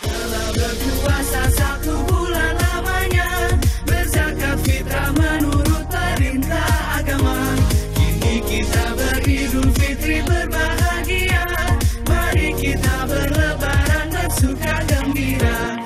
Telah berpuasa 1 bulan lamanya, berzakat fitrah menurut perintah agama. Kini kita beridul fitri berbahagia, mari kita berlebaran bersuka gembira.